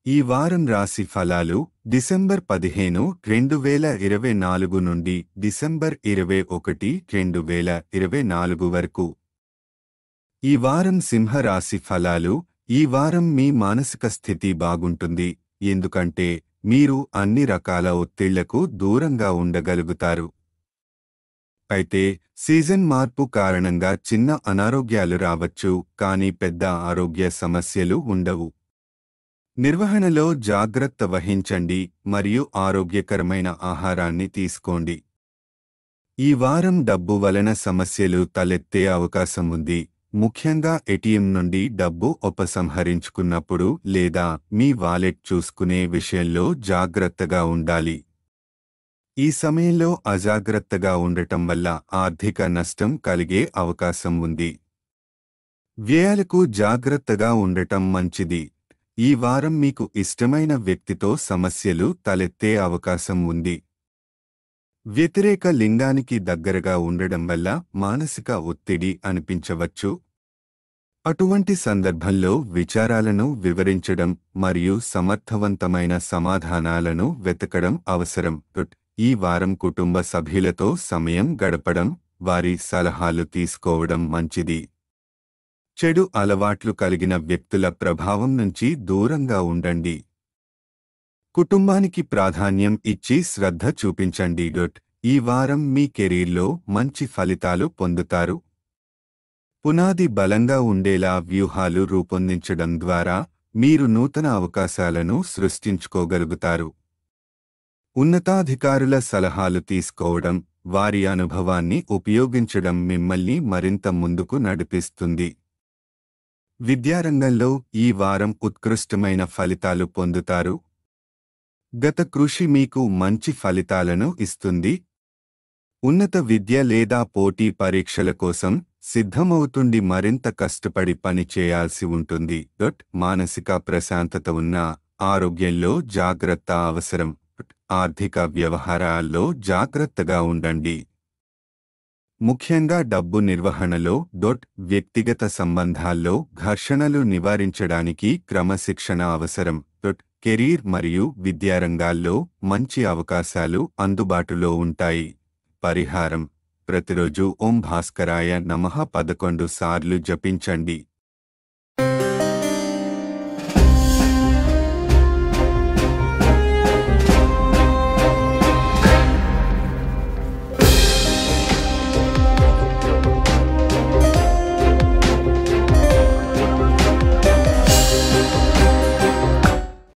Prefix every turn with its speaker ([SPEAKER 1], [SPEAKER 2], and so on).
[SPEAKER 1] ఈ వారం రాశి ఫలాలు డిసెంబర్ 15, 2024 నుండి డిసెంబర్ 21, 2024 వరకు. ఈ వారం సింహ రాశి ఫలాలు. ఈ వారం మీ మానసిక స్థితి బాగుంటుంది, ఎందుకంటే మీరు అన్ని రకాల ఒత్తిళ్లకు దూరంగా ఉండగలుగుతారు. అయితే సీజన్ మార్పు కారణంగా చిన్న అనారోగ్యాలు రావచ్చు, కానీ పెద్ద ఆరోగ్య సమస్యలు ఉండవు. నిర్వహణలో జాగ్రత్త వహించండి మరియు ఆరోగ్యకరమైన ఆహారాన్ని తీసుకోండి. ఈ వారం డబ్బు వలన సమస్యలు తలెత్తే అవకాశం ఉంది, ముఖ్యంగా ఏటీఎం నుండి డబ్బు ఉపసంహరించుకున్నప్పుడు లేదా మీ వాలెట్ చూసుకునే విషయంలో జాగ్రత్తగా ఉండాలి. ఈ సమయంలో అజాగ్రత్తగా ఉండటం వల్ల ఆర్థిక నష్టం కలిగే అవకాశం ఉంది. వ్యయాలకు జాగ్రత్తగా ఉండటం మంచిది. ఈ వారం మీకు ఇష్టమైన వ్యక్తితో సమస్యలు తలెత్తే అవకాశం ఉంది. వ్యతిరేక లింగానికి దగ్గరగా ఉండడం వల్ల మానసిక ఒత్తిడి అనిపించవచ్చు. అటువంటి సందర్భంలో విచారాలను వివరించడం మరియు సమర్థవంతమైన సమాధానాలను వెతకడం అవసరం. ఈ వారం కుటుంబ సభ్యులతో సమయం గడపడం, వారి సలహాలు తీసుకోవడం మంచిది. చెడు అలవాట్లు కలిగిన వ్యక్తుల ప్రభావం నుంచి దూరంగా ఉండండి. కుటుంబానికి ప్రాధాన్యం ఇచ్చి శ్రద్ధ చూపించండి. ఈ వారం మీ కెరీర్లో మంచి ఫలితాలు పొందుతారు. పునాది బలంగా ఉండేలా వ్యూహాలు రూపొందించడం ద్వారా మీరు నూతన అవకాశాలను సృష్టించుకోగలుగుతారు. ఉన్నతాధికారుల సలహాలు తీసుకోవడం, వారి అనుభవాన్ని ఉపయోగించడం మిమ్మల్ని మరింత ముందుకు నడిపిస్తుంది. విద్యారంగంలో ఈ వారం ఉత్కృష్టమైన ఫలితాలు పొందుతారు. గత కృషి మీకు మంచి ఫలితాలను ఇస్తుంది. ఉన్నత విద్య లేదా పోటీ పరీక్షల కోసం సిద్ధమవుతుండి మరింత కష్టపడి పని చేయాల్సి ఉంటుంది. మానసిక ప్రశాంతత ఉన్న ఆరోగ్యంలో జాగ్రత్త అవసరం. ఆర్థిక వ్యవహారాల్లో జాగ్రత్తగా ఉండండి. ముఖ్యంగా డబ్బు నిర్వహణలో. వ్యక్తిగత సంబంధాల్లో ఘర్షణలు నివారించడానికి క్రమశిక్షణ అవసరం. కెరీర్ మరియు విద్యారంగాల్లో మంచి అవకాశాలు అందుబాటులో ఉంటాయి. పరిహారం: ప్రతిరోజు ఓం భాస్కరాయ నమః 11 సార్లు జపించండి.